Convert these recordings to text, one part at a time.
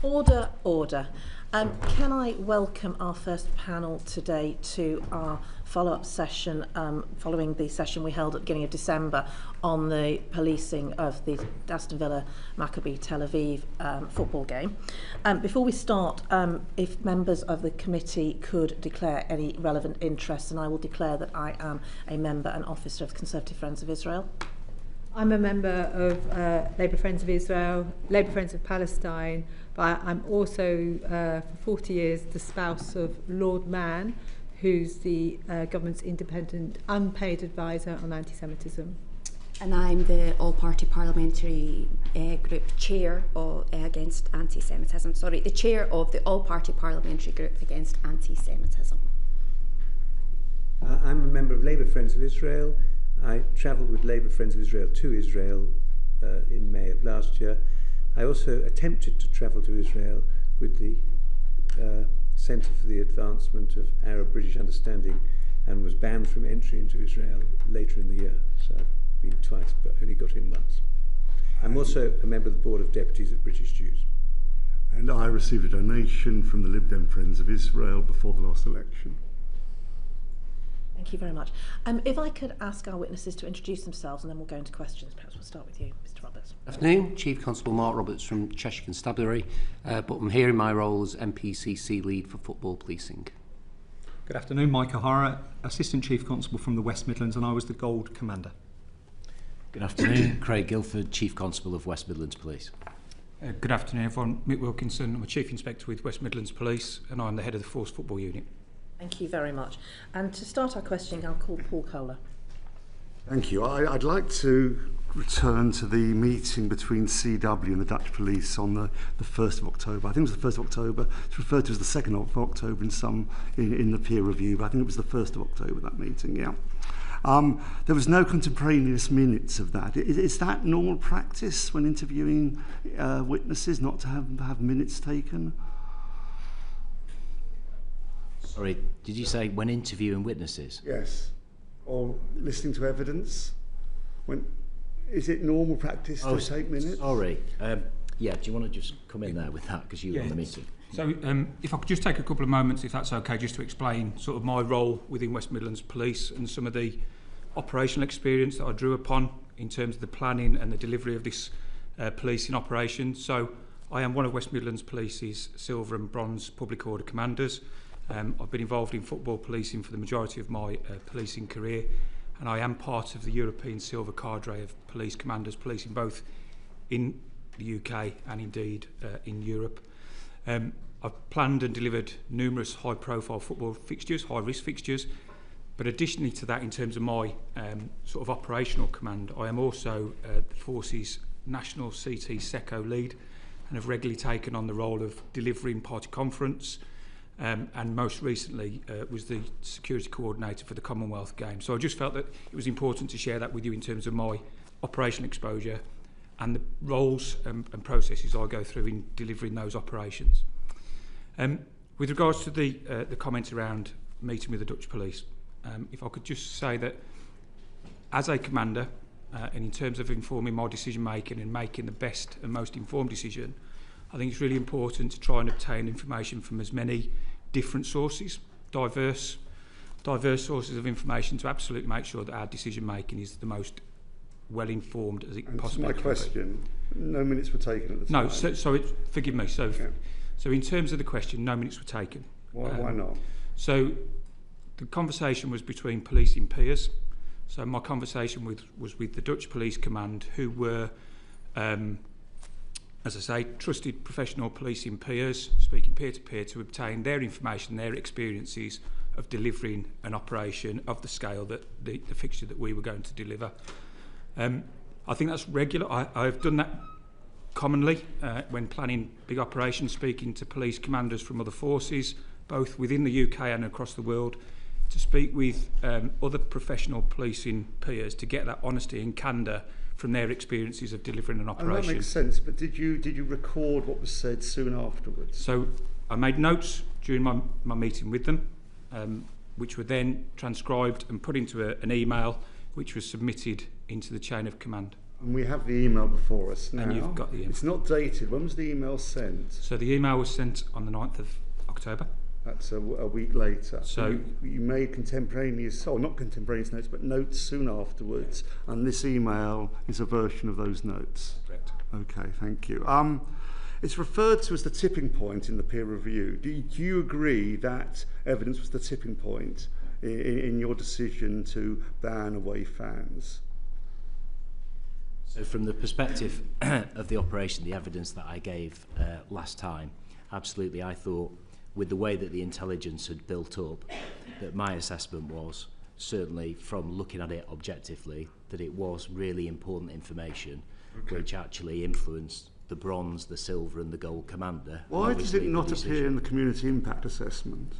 Order, order. Can I welcome our first panel today to our follow-up session following the session we held at the beginning of December on the policing of the Aston Villa Maccabi Tel Aviv football game. Before we start, if members of the committee could declare any relevant interests, and I will declare that I am a member and officer of the Conservative Friends of Israel. I'm a member of Labour Friends of Israel, Labour Friends of Palestine, but I'm also, for 40 years, the spouse of Lord Mann, who's the government's independent, unpaid advisor on anti-Semitism. And I'm the all-party parliamentary group chair against anti-Semitism. Sorry, the chair of the all-party parliamentary group against anti-Semitism. I'm a member of Labour Friends of Israel. I travelled with Labour Friends of Israel to Israel in May of last year. I also attempted to travel to Israel with the Centre for the Advancement of Arab-British Understanding and was banned from entry into Israel later in the year. So I've been twice but only got in once. I'm also a member of the Board of Deputies of British Jews. And I received a donation from the Lib Dem Friends of Israel before the last election. Thank you very much. If I could ask our witnesses to introduce themselves and then we'll go into questions. Perhaps we'll start with you, Mr Roberts. Good afternoon, Chief Constable Mark Roberts from Cheshire Constabulary, but I'm here in my role as MPCC Lead for Football Policing. Good afternoon, Mike O'Hara, Assistant Chief Constable from the West Midlands, and I was the Gold Commander. Good afternoon, Craig Guilford, Chief Constable of West Midlands Police. Good afternoon everyone, Mick Wilkinson, I'm a Chief Inspector with West Midlands Police and I'm the Head of the Force Football Unit. Thank you very much. And to start our questioning, I'll call Paul Kohler. Thank you. I'd like to return to the meeting between CW and the Dutch police on the 1st of October. I think it was the 1st of October. It's referred to as the 2nd of October in the peer review, but I think it was the 1st of October, that meeting, yeah. There was no contemporaneous minutes of that. Is that normal practice when interviewing witnesses, not to have minutes taken? Sorry, did you say when interviewing witnesses? Yes. Or listening to evidence? Is it normal practice to take minutes? Sorry. Yeah, do you want to just come in there with that because you were on the meeting? So if I could just take a couple of moments, if that's okay, just to explain sort of my role within West Midlands Police and some of the operational experience that I drew upon in terms of the planning and the delivery of this policing operation. So I am one of West Midlands Police's silver and bronze public order commanders. I've been involved in football policing for the majority of my policing career, and I am part of the European Silver Cadre of police commanders policing both in the UK and indeed in Europe. I've planned and delivered numerous high-profile football fixtures, high-risk fixtures, but additionally to that, in terms of my sort of operational command, I am also the Force's National CT SECO lead and have regularly taken on the role of delivering party conference, and most recently was the security coordinator for the Commonwealth Games. So I just felt that it was important to share that with you in terms of my operational exposure and the roles and processes I go through in delivering those operations. With regards to the comments around meeting with the Dutch police, if I could just say that as a commander, and in terms of informing my decision making and making the best and most informed decision, I think it's really important to try and obtain information from as many different sources, diverse sources of information, to absolutely make sure that our decision making is the most well informed as it possibly can be. My question, no minutes were taken at the time? No, so forgive me. So in terms of the question, no minutes were taken. Why not? So the conversation was between policing peers. So my conversation was with the Dutch Police Command, who were as I say, trusted professional policing peers, speaking peer-to-peer to obtain their information, their experiences of delivering an operation of the scale that the fixture that we were going to deliver. I think that's regular. I've done that commonly when planning big operations, speaking to police commanders from other forces, both within the UK and across the world, to speak with other professional policing peers to get that honesty and candour from their experiences of delivering an operation. And that makes sense, but did you record what was said soon afterwards? So I made notes during my meeting with them, which were then transcribed and put into an email, which was submitted into the chain of command. And we have the email before us now. And you've got the email. It's not dated. When was the email sent? So the email was sent on the 9th of October. That's a week later. So you made contemporaneous, or not contemporaneous notes, but notes soon afterwards. And this email is a version of those notes. Correct. Okay, thank you. It's referred to as the tipping point in the peer review. Do you agree that evidence was the tipping point in your decision to ban away fans? So from the perspective of the operation, the evidence that I gave last time, absolutely I thought with the way that the intelligence had built up, that my assessment was, certainly from looking at it objectively, that it was really important information which actually influenced the bronze, the silver and the gold commander. Why does it not appear in the community impact assessment?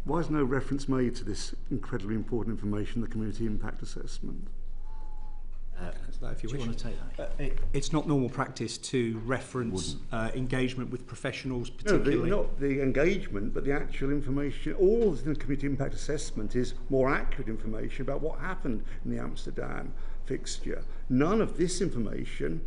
Why is no reference made to this incredibly important information in the community impact assessment? If you do you want to take that? It's not normal practice to reference engagement with professionals, particularly. No, not the engagement, but the actual information. All that's in the community impact assessment is more accurate information about what happened in the Amsterdam fixture. None of this information,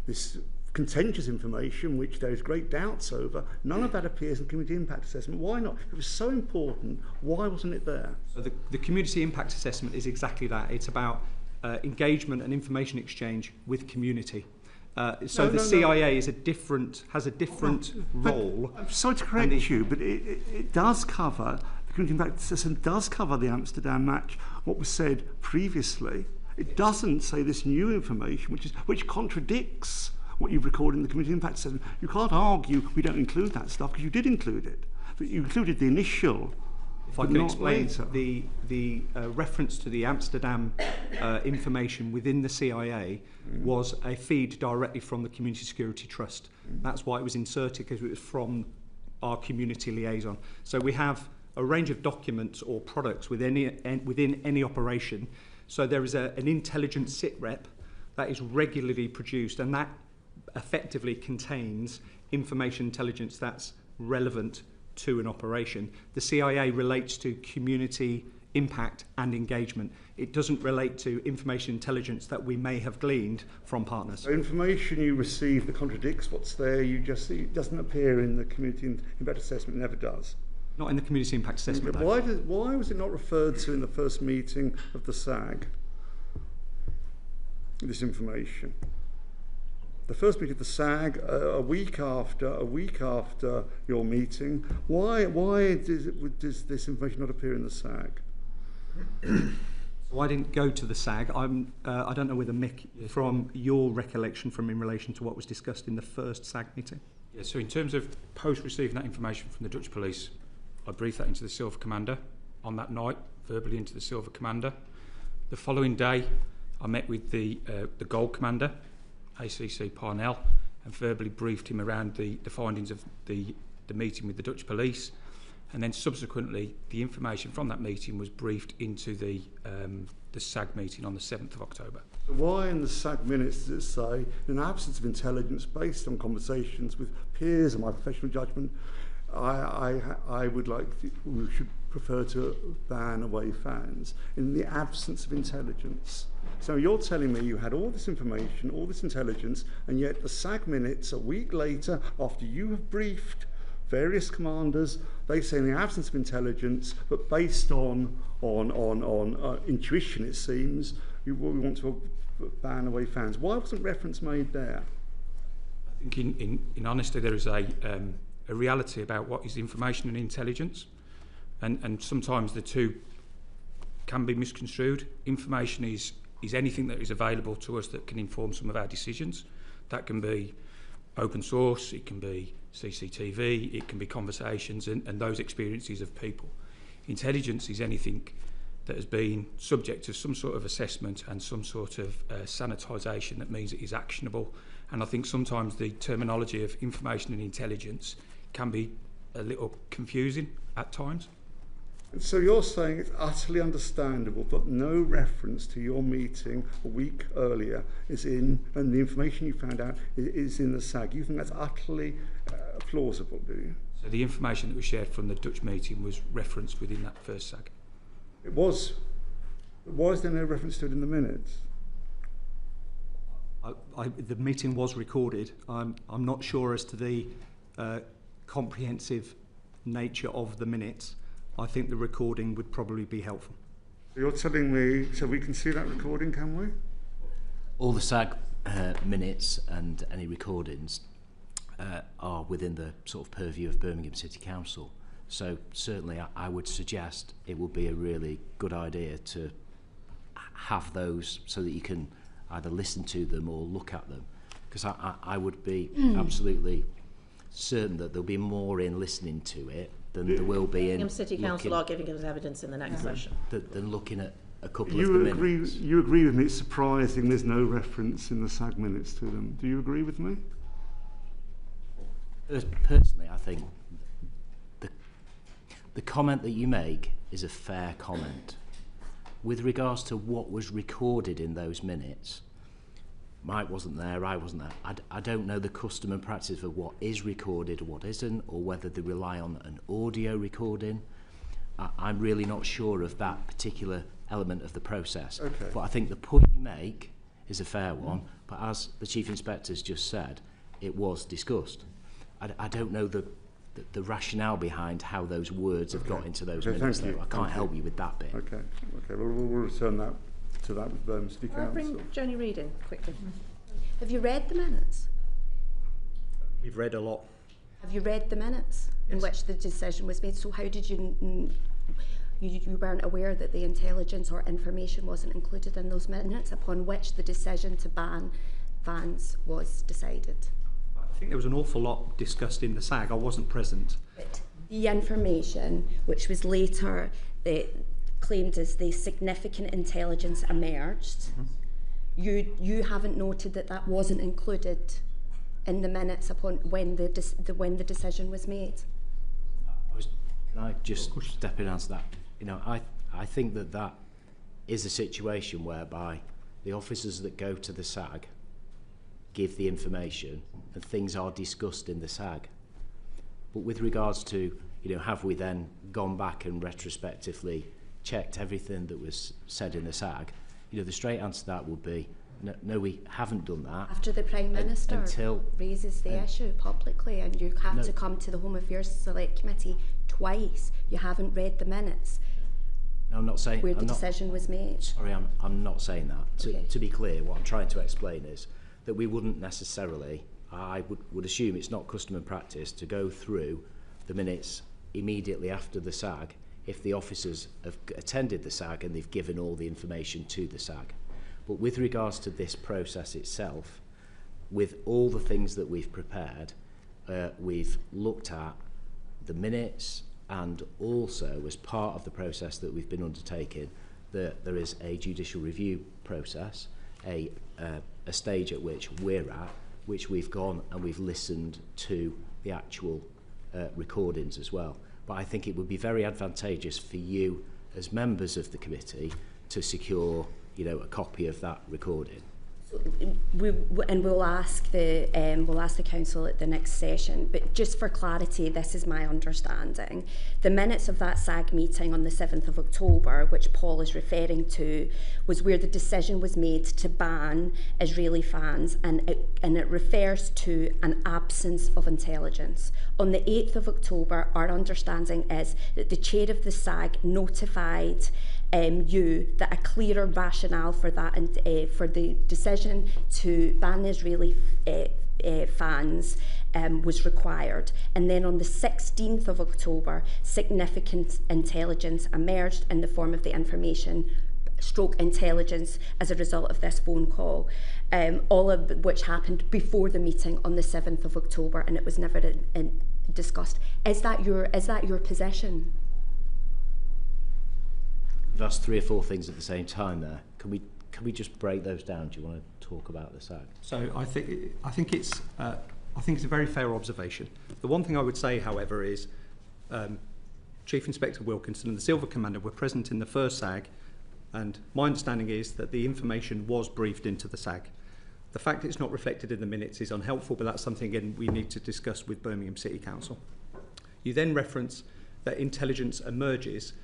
this contentious information, which there is great doubts over, none of that appears in the community impact assessment. Why not? It was so important. Why wasn't it there? So the community impact assessment is exactly that. It's about engagement and information exchange with community. The CIA has a different role. I'm sorry to correct you, but it does cover, the community impact assessment does cover the Amsterdam match, what was said previously. It doesn't say this new information, which contradicts what you've recorded in the community impact assessment. You can't argue we don't include that stuff, because you did include it. But you included the initial. If I can explain, the reference to the Amsterdam information within the CIA was a feed directly from the Community Security Trust. That's why it was inserted, because it was from our community liaison. So we have a range of documents or products within any operation. So there is an intelligence sit rep that is regularly produced, and that effectively contains information intelligence that's relevant to an operation. The CIA relates to community impact and engagement. It doesn't relate to information intelligence that we may have gleaned from partners. So information you receive that contradicts what's there, it doesn't appear in the community impact assessment, it never does. Not in the community impact assessment. Why was it not referred to in the first meeting of the SAG, this information? The first meeting of the SAG, a week after your meeting. Why does this information not appear in the SAG? So I didn't go to the SAG. I don't know whether Mick, from your recollection in relation to what was discussed in the first SAG meeting. Yeah, so in terms of post receiving that information from the Dutch police, I briefed that into the Silver Commander on that night, verbally into the Silver Commander. The following day, I met with the Gold Commander, ACC Parnell, and verbally briefed him around the findings of the meeting with the Dutch police, and then subsequently the information from that meeting was briefed into the SAG meeting on the 7th of October. So why in the SAG minutes does it say, in an absence of intelligence based on conversations with peers and my professional judgment, we should prefer to ban away fans in the absence of intelligence? So you're telling me you had all this information, all this intelligence, and yet the SAG minutes a week later, after you have briefed various commanders, they say in the absence of intelligence, but based on intuition, it seems, we want to ban away fans. Why wasn't reference made there? I think in honesty, there is a reality about what is information and intelligence, and sometimes the two can be misconstrued. Information is anything that is available to us that can inform some of our decisions. That can be open source, it can be CCTV, it can be conversations and those experiences of people. Intelligence is anything that has been subject to some sort of assessment and some sort of sanitisation that means it is actionable. And I think sometimes the terminology of information and intelligence can be a little confusing at times. So you're saying it's utterly understandable, but no reference to your meeting a week earlier is in, and the information you found out is in the SAG. You think that's utterly plausible, do you? So the information that was shared from the Dutch meeting was referenced within that first SAG. It was. Why is there no reference to it in the minutes? The meeting was recorded. I'm not sure as to the comprehensive nature of the minutes. I think the recording would probably be helpful. You're telling me, so we can see that recording, can we? All the SAG minutes and any recordings are within the sort of purview of Birmingham City Council. So certainly I would suggest it would be a really good idea to have those so that you can either listen to them or look at them, because I would be absolutely certain that there'll be more in listening to it than there will be in Birmingham City Council are giving us evidence in the next session. Than looking at a couple of the minutes. You agree with me, it's surprising there's no reference in the SAG minutes to them. Do you agree with me? Personally, I think the comment that you make is a fair comment. With regards to what was recorded in those minutes, Mike wasn't there, I wasn't there. I don't know the custom and practice of what is recorded or what isn't, or whether they rely on an audio recording. I'm really not sure of that particular element of the process. Okay. But I think the point you make is a fair one, but as the Chief Inspector's just said, it was discussed. I don't know the rationale behind how those words have got into those minutes. I can't help you with that bit. Okay, well, we'll return that to that with Birmingham City Council. I'll bring Joni Reid in quickly. Have you read the minutes? We've read a lot. Have you read the minutes in which the decision was made? So how did you weren't aware that the intelligence or information wasn't included in those minutes upon which the decision to ban vans was decided? I think there was an awful lot discussed in the SAG. I wasn't present. But the information, which was later claimed as the significant intelligence emerged, you haven't noted that wasn't included in the minutes upon when the decision was made. Can I just step in and answer that? You know, I think that is a situation whereby the officers that go to the SAG give the information and things are discussed in the SAG. But with regards to, you know, have we then gone back and retrospectively checked everything that was said in the SAG? You know, the straight answer to that would be no, we haven't done that. After the Prime Minister raises the issue publicly and you have to come to the Home Affairs Select Committee twice, you haven't read the minutes. No, I'm not saying where the decision was made. Sorry, I'm not saying that. Okay. To be clear, what I'm trying to explain is that we wouldn't necessarily, I would assume it's not custom and practice to go through the minutes immediately after the SAG if the officers have attended the SAG and they've given all the information to the SAG. But with regards to this process itself, with all the things that we've prepared, we've looked at the minutes, and also as part of the process that we've been undertaking, there is a judicial review process, a stage at which we're at, which we've gone and we've listened to the actual recordings as well. But I think it would be very advantageous for you as members of the committee to secure, you know, a copy of that recording. We'll ask the council at the next session, but just for clarity, this is my understanding. The minutes of that SAG meeting on the 7th of October, which Paul is referring to, was where the decision was made to ban Israeli fans, and it refers to an absence of intelligence. On the 8th of October, our understanding is that the chair of the SAG notified you that a clearer rationale for that and for the decision to ban Israeli fans was required. And then on the 16th of October, significant intelligence emerged in the form of the information / intelligence as a result of this phone call, all of which happened before the meeting on the 7th of October, and it was never discussed. Is that your position? You've asked 3 or 4 things at the same time there. Can we just break those down? Do you want to talk about the SAG? So I think it's a very fair observation. The one thing I would say, however, is Chief Inspector Wilkinson and the Silver Commander were present in the first SAG, and my understanding is that the information was briefed into the SAG. The fact it's not reflected in the minutes is unhelpful, but that's something, again, we need to discuss with Birmingham City Council. You then reference that intelligence emerges.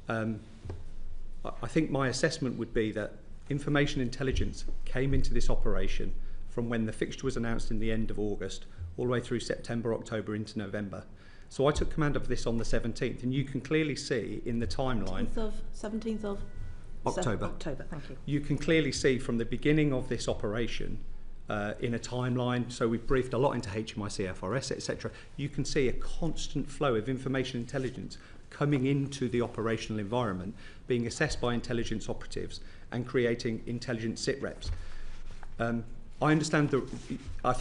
I think my assessment would be that information intelligence came into this operation from when the fixture was announced in the end of August all the way through September, October into November. So I took command of this on the 17th, and you can clearly see in the timeline... 17th of October. October, thank you. You can clearly see from the beginning of this operation in a timeline, so we've briefed a lot into HMIC, FRS, etc. You can see a constant flow of information intelligence coming into the operational environment, being assessed by intelligence operatives and creating intelligence sit reps. I understand I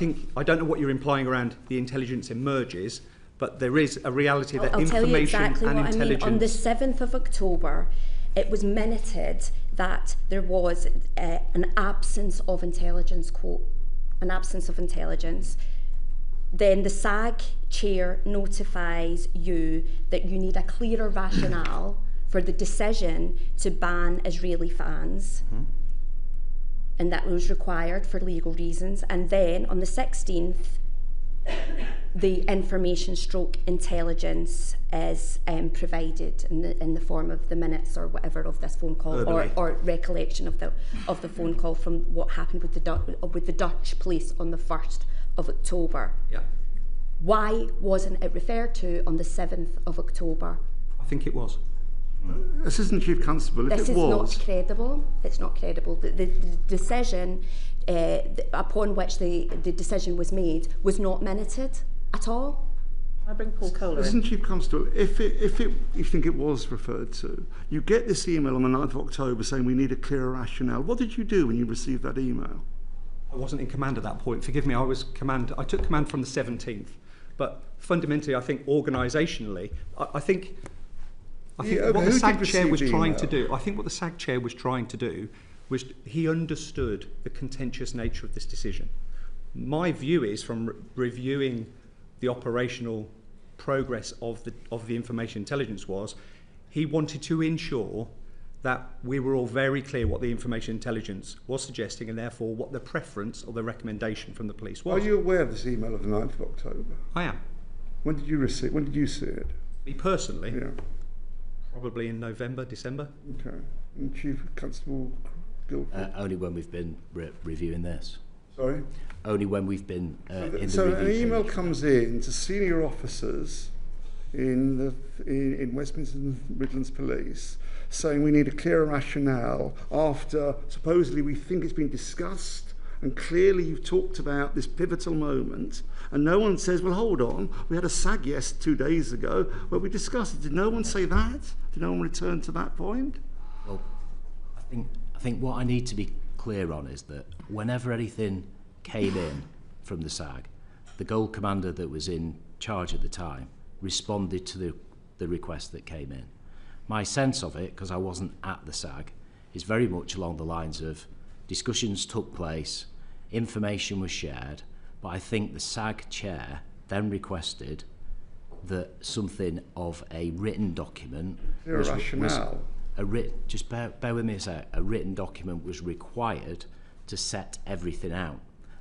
don't know what you're implying around the intelligence emerges, but there is a reality that I'll information tell you exactly and what intelligence... I mean. On the 7th of October, it was minuted that there was an absence of intelligence, quote, an absence of intelligence. Then the SAG chair notifies you that you need a clearer rationale for the decision to ban Israeli fans. Mm-hmm. And that was required for legal reasons. And then on the 16th, the information stroke intelligence is provided in the form of the minutes or whatever of this phone call, or recollection of the phone call from what happened with the Dutch police on the 1st of October. Yeah. Why wasn't it referred to on the 7th of October? I think it was. Assistant Chief Constable, if this it was... This is not credible. It's not credible. The decision upon which the decision was made was not minuted at all. I bring Paul Kohler in. Assistant Chief Constable, if you think it was referred to, you get this email on the 9th of October saying we need a clearer rationale. What did you do when you received that email? I wasn't in command at that point. Forgive me, I took command from the 17th. But fundamentally, I think organisationally, I think what the SAG chair was trying to do, I think what the SAG chair was trying to do was he understood the contentious nature of this decision. My view is, from reviewing the operational progress of the information intelligence, was he wanted to ensure that we were all very clear what the information intelligence was suggesting, and therefore what the preference or the recommendation from the police was. Are you aware of this email of the 9th of October? I am. When did you see it? Me personally? Yeah. Probably in November, December. Okay. And Chief Constable Guildford? Only when we've been reviewing this. Sorry? Only when we've been in the review. So an email comes in to senior officers in Westminster Midlands Police saying we need a clearer rationale after supposedly we think it's been discussed, and clearly you've talked about this pivotal moment, and no one says, well, hold on, we had a SAG 2 days ago where we discussed it. Did no one say that? Did no one return to that point? Well, I think what I need to be clear on is that whenever anything came in from the SAG, the Gold Commander that was in charge at the time responded to the request that came in. My sense of it, because I wasn't at the SAG, is very much along the lines of discussions took place, information was shared, but I think the SAG chair then requested that something of a written document was just bear with me a sec. A written document was required to set everything out.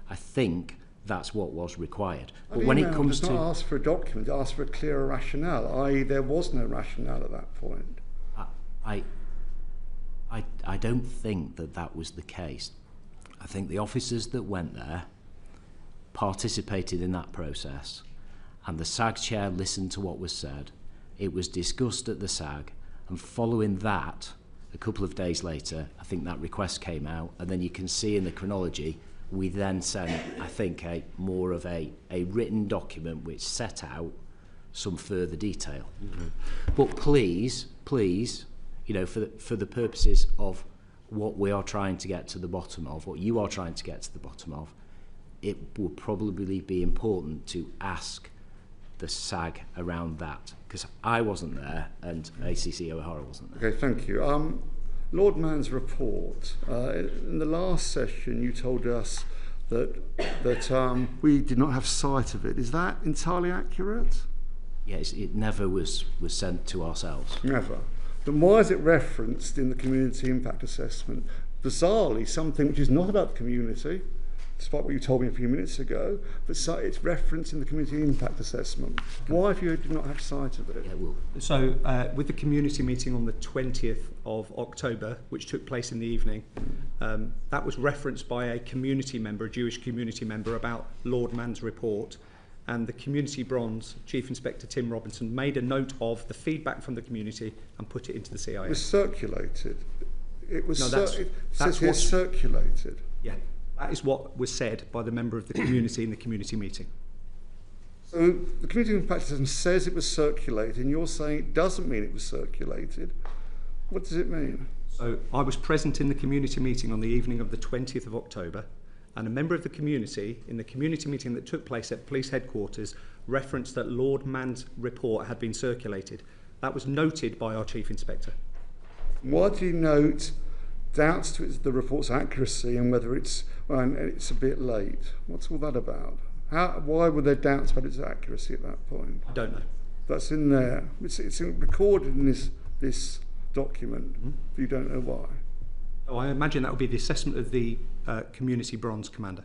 I think that's what was required. But when it comes to... not ask for a document, ask for a clearer rationale, i.e. there was no rationale at that point. I don't think that was the case. I think the officers that went there participated in that process, and the SAG chair listened to what was said. It was discussed at the SAG, and following that, a couple of days later, I think that request came out, and then you can see in the chronology, we then sent, I think, more of a written document which set out some further detail. Mm-hmm. But please, you know, for the purposes of what we are trying to get to the bottom of, what you are trying to get to the bottom of, it will probably be important to ask the SAG around that, because I wasn't there and ACC O'Hara wasn't there. Okay, thank you. Lord Mann's report, in the last session you told us that we did not have sight of it. Is that entirely accurate? Yes, it never was sent to ourselves. Never. Then why is it referenced in the community impact assessment? Bizarrely, something which is not about the community, despite what you told me a few minutes ago, but it's referenced in the community impact assessment. Why have you not had sight of it? Yeah, well, So with the community meeting on the 20th of October, which took place in the evening, that was referenced by a community member, a Jewish community member, about Lord Mann's report. And the Community Bronze Chief Inspector Tim Robinson made a note of the feedback from the community and put it into the CIA. It was circulated. It was No, it says here circulated. Yeah, that is what was said by the member of the community in the community meeting. So the community impact assessment says it was circulated, and you're saying it doesn't mean it was circulated. What does it mean? So I was present in the community meeting on the evening of the 20th of October, and a member of the community, in the community meeting that took place at police headquarters, referenced that Lord Mann's report had been circulated. That was noted by our Chief Inspector. Why do you note doubts to the report's accuracy and whether it's a bit late? What's all that about? Why were there doubts about its accuracy at that point? I don't know. That's in there. It's recorded in this document. But you don't know why. Oh, I imagine that would be the assessment of the Community Bronze Commander.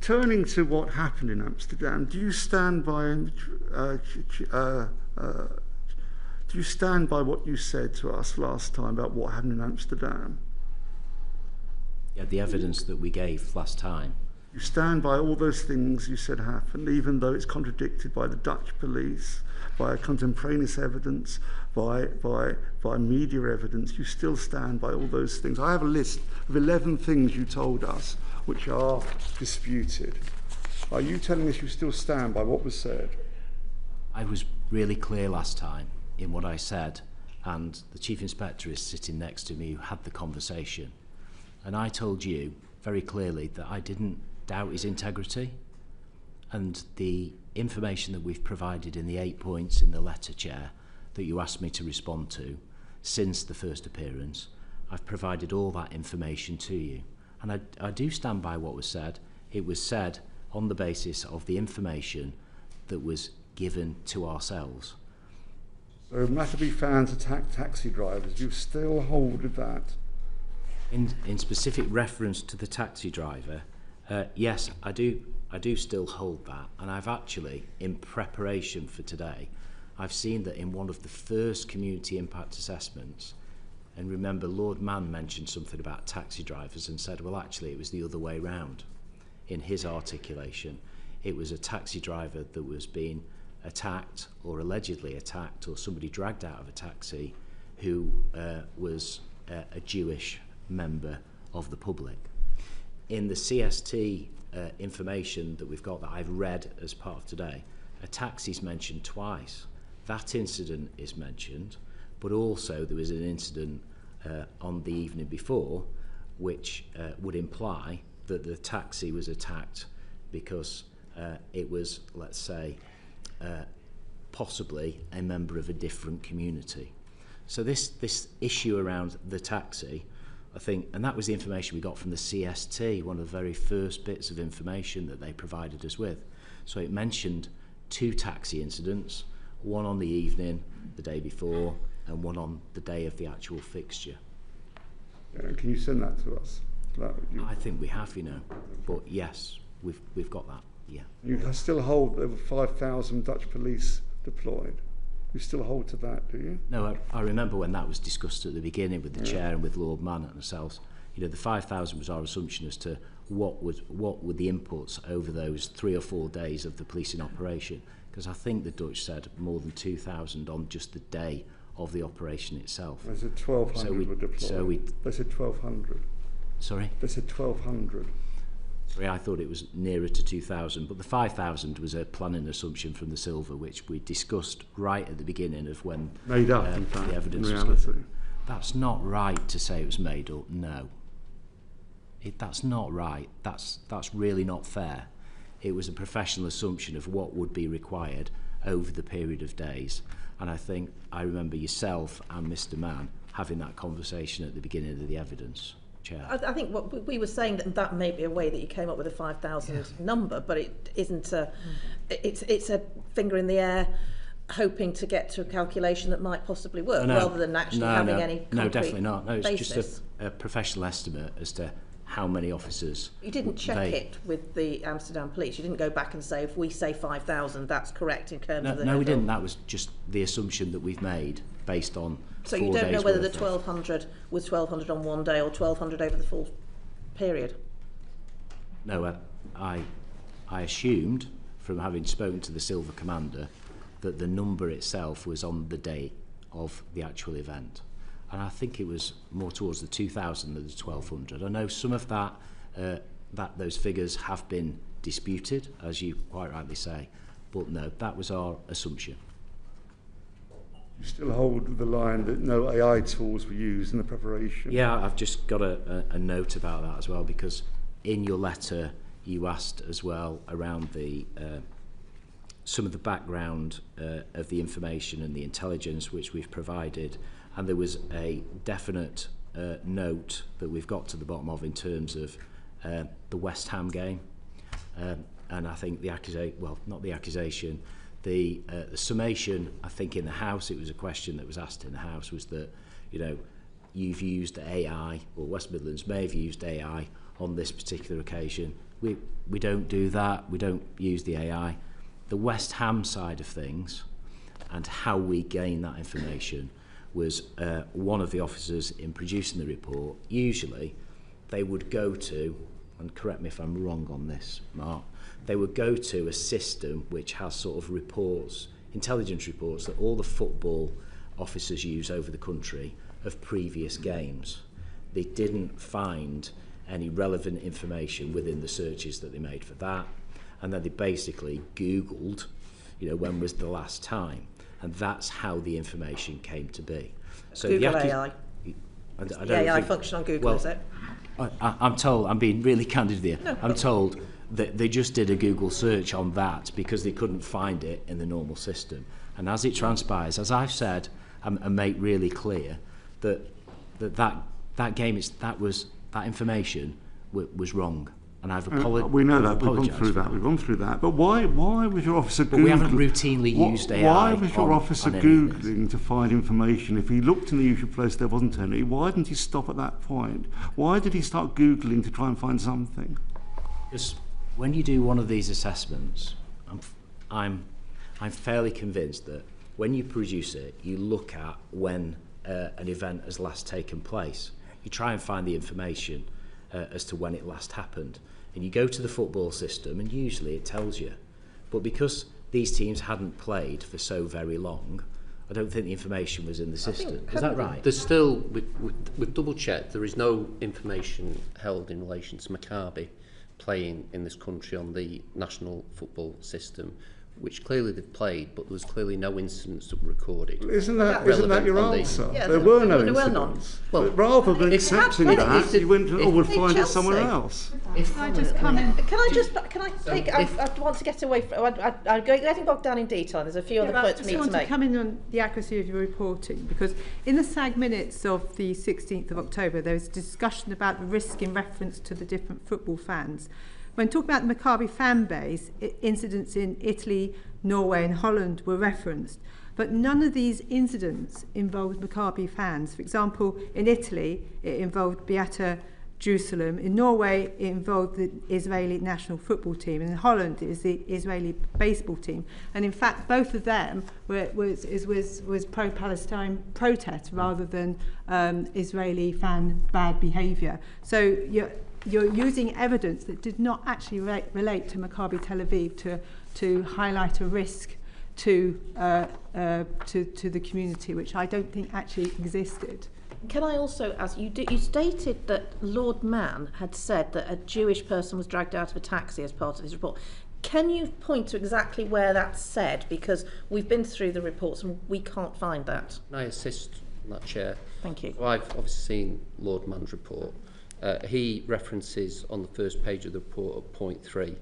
Turning to what happened in Amsterdam, do you stand by what you said to us last time about what happened in Amsterdam? Yeah, the evidence that we gave last time. You stand by all those things you said happened, even though it's contradicted by the Dutch police, by contemporaneous evidence, by media evidence. You still stand by all those things. I have a list of 11 things you told us which are disputed. Are you telling us you still stand by what was said? I was really clear last time in what I said, and the Chief Inspector is sitting next to me who had the conversation. And I told you very clearly that I didn't doubt his integrity, and the information that we've provided in the 8 points in the letter, Chair, that you asked me to respond to since the first appearance, I've provided all that information to you. And I do stand by what was said. It was said on the basis of the information that was given to ourselves. So Maccabi fans attack taxi drivers. Do you still hold with that? In specific reference to the taxi driver, yes, I do still hold that. And I've actually, in preparation for today, I've seen that in one of the first community impact assessments, and remember Lord Mann mentioned something about taxi drivers and said, well, actually, it was the other way round. In his articulation, it was a taxi driver that was being attacked or allegedly attacked, or somebody dragged out of a taxi who was a Jewish member of the public. In the CST information that we've got that I've read as part of today, a taxi's mentioned twice. That incident is mentioned, but also there was an incident on the evening before which would imply that the taxi was attacked because it was, let's say, possibly a member of a different community. So this issue around the taxi, I think, and that was the information we got from the CST, one of the very first bits of information that they provided us with. So it mentioned 2 taxi incidents, one on the evening, the day before, and one on the day of the actual fixture. Can you send that to us? I think we have, but yes, we've got that, yeah. You still hold over 5,000 Dutch police deployed. You still hold to that, do you? No, I remember when that was discussed at the beginning with the chair and with Lord Mann and ourselves. The 5,000 was our assumption as to what were the inputs over those 3 or 4 days of the policing operation. Because I think the Dutch said more than 2,000 on just the day of the operation itself. They said 1,200 were deployed. They said 1,200. Sorry? They said 1,200. Sorry, I thought it was nearer to 2,000, but the 5,000 was a planning assumption from the Silver, which we discussed right at the beginning of when made up, in fact, the evidence in was given. That's not right to say it was made up, no. That's not right. That's really not fair. It was a professional assumption of what would be required over the period of days. And I think I remember yourself and Mr. Mann having that conversation at the beginning of the evidence. Chair. I think what we were saying that may be a way that you came up with a 5,000 number, but it isn't it's a finger in the air hoping to get to a calculation that might possibly work, rather than actually having any concrete No, definitely not. No, it's basis. just a professional estimate as to how many officers. You didn't check it with the Amsterdam Police. You didn't go back and say, if we say 5,000, that's correct in terms of the... No, we didn't. That was just the assumption that we've made based on 4 days. So you don't know whether the 1,200 was 1,200 on one day or 1,200 over the full period? No, I assumed, from having spoken to the Silver Commander, that the number itself was on the day of the actual event. And I think it was more towards the 2,000 than the 1,200. I know some of that, those figures have been disputed, as you quite rightly say, but no, that was our assumption. You still hold the line that no AI tools were used in the preparation? Yeah, I've just got a note about that as well, because in your letter you asked as well around the some of the background of the information and the intelligence which we've provided, and there was a definite note that we've got to the bottom of in terms of the West Ham game, and I think the accusation, well, not the accusation, the summation, I think in the House, it was a question that was asked in the House, was that, you know, you've used AI, or West Midlands may have used AI on this particular occasion. We don't do that. We don't use the AI. The West Ham side of things and how we gain that information was one of the officers in producing the report. Usually they would go to, and correct me if I'm wrong on this, Mark, they would go to a system which has sort of reports, intelligence reports that all the football officers use over the country of previous games. They didn't find any relevant information within the searches that they made for that, and then they basically Googled, you know, when was the last time, and that's how the information came to be. So Google the AI. I don't The AI think, function on Google, well, is it? I'm told, I'm being really candid with you, I'm told that they just did a Google search on that because they couldn't find it in the normal system. And as it transpires, as I've said and make really clear, that game is that information was wrong, and I've apologized. We know that. We've gone through that. But why was your officer Googling? But we haven't routinely used AI. Why was your officer Googling to find information? If he looked in the usual place, there wasn't any. Why didn't he stop at that point? Why did he start Googling to try and find something? Because when you do one of these assessments, I'm fairly convinced that when you produce it, you look at when an event has last taken place. You try and find the information as to when it last happened. And you go to the football system, and usually it tells you. But because these teams hadn't played for so very long, I don't think the information was in the system. Is that right? There's still, we've double-checked, there is no information held in relation to Maccabi playing in this country on the national football system, which clearly they've played, but there was clearly no incidents that were recorded. Isn't that your answer? Yeah, there were no incidents. Well, rather than accepting that, you went to, we'll find it somewhere else. Can I just come in? Can I take? I want to get away from. I'm getting bogged down in detail. There's a few other points we need to I just want make. to come in on the accuracy of your reporting, because in the SAG minutes of the 16th of October, there was a discussion about the risk in reference to the different football fans. When talking about the Maccabi fan base, incidents in Italy, Norway and Holland were referenced, but none of these incidents involved Maccabi fans. For example, in Italy, it involved Beata Jerusalem. In Norway, it involved the Israeli national football team. And in Holland, it was the Israeli baseball team. And in fact, both of them was pro-Palestine protest rather than Israeli fan bad behaviour. So you're using evidence that did not actually relate to Maccabi Tel Aviv to highlight a risk to the community, which I don't think actually existed. Can I also ask, you stated that Lord Mann had said that a Jewish person was dragged out of a taxi as part of his report. Can you point to exactly where that's said? Because we've been through the reports and we can't find that. Can I assist on that, Chair? Thank you. So I've obviously seen Lord Mann's report. He references on the first page of the report at point 3, there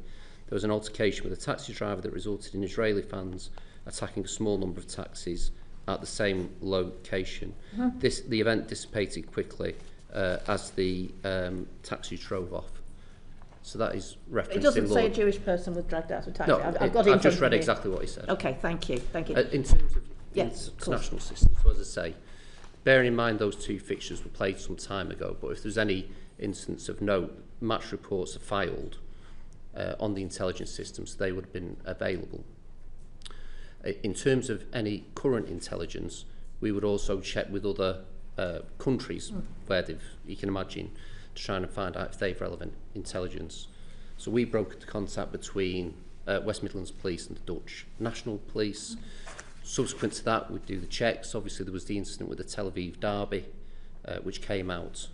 was an altercation with a taxi driver that resulted in Israeli fans attacking a small number of taxis at the same location. The event dissipated quickly as the taxi drove off. So that is referenced. It doesn't in say a Lord. Jewish person was dragged out of a taxi. No, I've got it in I've just front read of me. exactly what he said. Okay, thank you. Thank you. In terms of Yes, of course. international systems, so as I say, bearing in mind those two fixtures were played some time ago, but if there's any instance of note, match reports are filed on the intelligence systems, they would have been available. In terms of any current intelligence, we would also check with other countries where you can imagine, to try and find out if they've relevant intelligence. So we brokered the contact between West Midlands Police and the Dutch National Police. Subsequent to that, we'd do the checks. Obviously, there was the incident with the Tel Aviv derby, which came out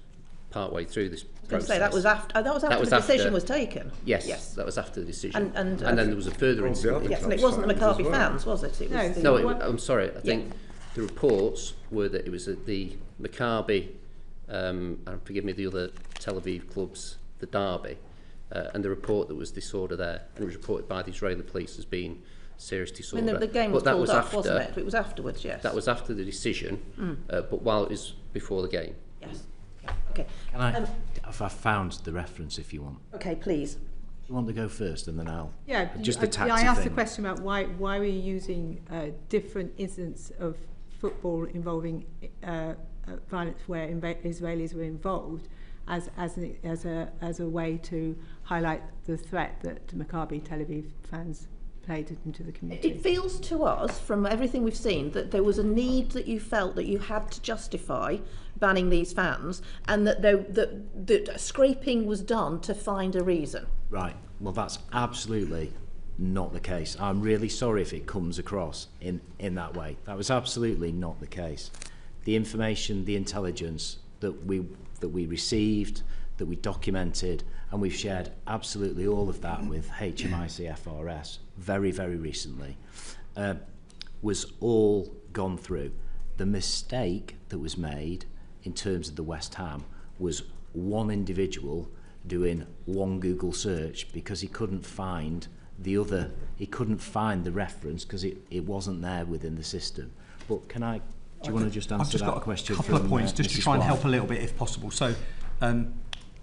partway through this process. Say that was after. That was after the decision was taken. Yes, that was after the decision. And then there was a further incident. Yes, and it wasn't the Maccabi fans, was it? It was I'm sorry. I think the reports were that it was at the Maccabi, and forgive me, the other Tel Aviv clubs, the derby, and the report that was disorder there, and it was reported by the Israeli police as being serious disorder. I mean, the game was called up, wasn't it? It was afterwards, yes. That was after the decision, but while it was before the game. Yes. Okay. Can I? I've found the reference if you want. Okay, please. You want to go first, and then I'll. Yeah, just the taxi I asked thing. the question about why were you using different incidents of football involving violence where Israelis were involved as a way to highlight the threat that Maccabi Tel Aviv fans played into the community. It feels to us, from everything we've seen, that there was a need that you felt that you had to justify banning these fans, and that scraping was done to find a reason. Right. Well, that's absolutely not the case. I'm really sorry if it comes across in that way. That was absolutely not the case. The information, the intelligence that we received, that we documented, and we've shared absolutely all of that with HMIC FRS very, very recently, was all gone through. The mistake that was made in terms of the West Ham was one individual doing one Google search because he couldn't find the reference because it wasn't there within the system. But do you want to just answer that question? I've just got a couple of points just to try and help Clark? a little bit if possible. So,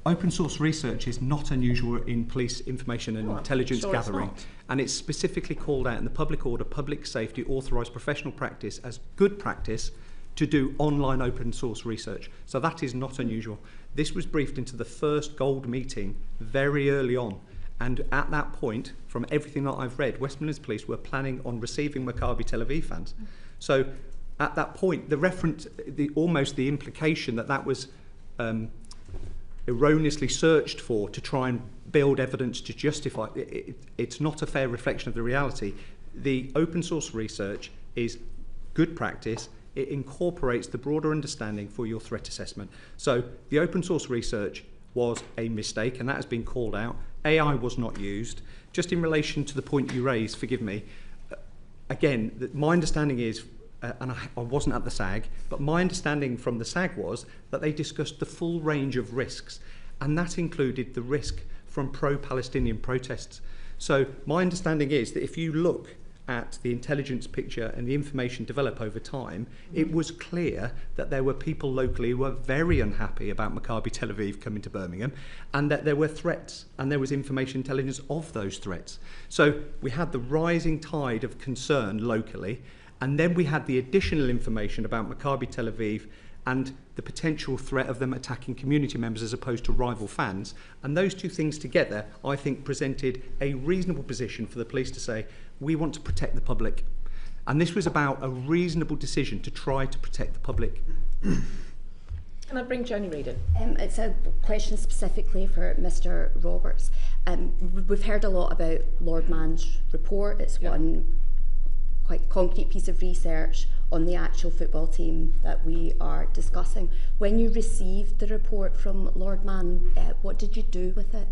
open source research is not unusual in police information and intelligence gathering, and it's specifically called out in the public order, public safety, authorised professional practice as good practice to do online open source research. So that is not unusual. This was briefed into the first gold meeting very early on, and at that point, from everything that I've read, West Midlands Police were planning on receiving Maccabi Tel Aviv fans. So at that point, the reference, almost the implication that was erroneously searched for to try and build evidence to justify it's not a fair reflection of the reality. The open source research is good practice. It incorporates the broader understanding for your threat assessment. So the open source research was a mistake, and that has been called out. AI was not used. Just in relation to the point you raised, forgive me, again, my understanding is, and I wasn't at the SAG, but my understanding from the SAG was that they discussed the full range of risks, and that included the risk from pro-Palestinian protests. So my understanding is that if you look at the intelligence picture and the information developed over time, it was clear that there were people locally who were very unhappy about Maccabi Tel Aviv coming to Birmingham, and that there were threats, and there was information intelligence of those threats. So we had the rising tide of concern locally, and then we had the additional information about Maccabi Tel Aviv and the potential threat of them attacking community members as opposed to rival fans. And those two things together, I think, presented a reasonable position for the police to say, we want to protect the public. And this was about a reasonable decision to try to protect the public. Can I bring Joni Reid in? It's a question specifically for Mr. Roberts. We've heard a lot about Lord Mann's report. It's one quite concrete piece of research on the actual football team that we are discussing. When you received the report from Lord Mann, what did you do with it?